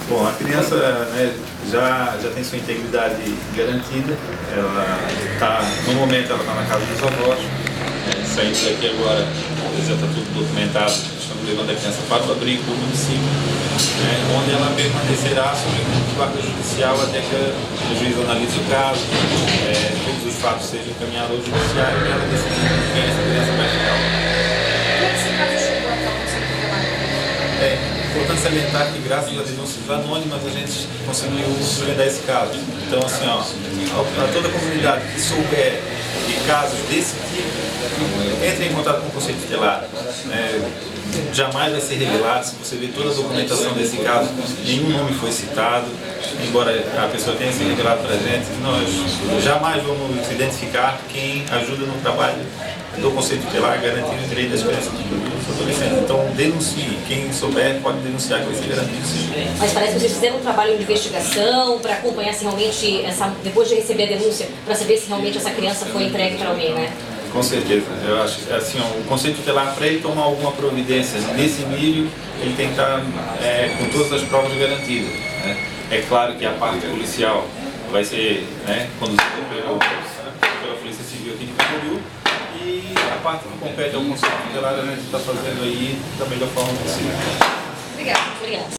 Bom, a criança, né, já tem sua integridade garantida. Ela tá, no momento ela está na casa dos avós. Saindo daqui agora, já está tudo documentado. Estamos levando a criança para o abrigo do município, onde ela permanecerá sob guarda judicial até que o juiz analise o caso, todos os fatos sejam encaminhados ao judiciário e ela decide quem essa criança vai ficar. Esse caso chegou até o Conselho Tutelar? É importante salientar que, graças a denúncias anônimas, a gente conseguiu desvendar esse caso. Então, assim, para toda a comunidade que souber de casos desse tipo, entre em contato com o Conselho Tutelar. Jamais vai ser revelado. Se você ver toda a documentação desse caso, nenhum nome foi citado, embora a pessoa tenha se revelado para a gente. Nós jamais vamos identificar quem ajuda no trabalho do Conselho Tutelar garantindo o direito das crianças e dos adolescentes. Então, denuncie. Quem souber pode denunciar que vai ser garantido, sim. Mas parece que vocês fizeram um trabalho de investigação para acompanhar se realmente, depois de receber a denúncia, para saber se realmente essa criança foi entregue para alguém, né? Com certeza. Eu acho que assim, o Conselho Tutelar, para ele tomar alguma providência nesse nível, ele tem que estar com todas as provas garantidas. É claro que a parte policial vai ser conduzida pela Polícia Civil aqui de Camboriú, e a parte que compete ao Conselho Tutelar a gente está fazendo aí da melhor forma possível. Obrigada.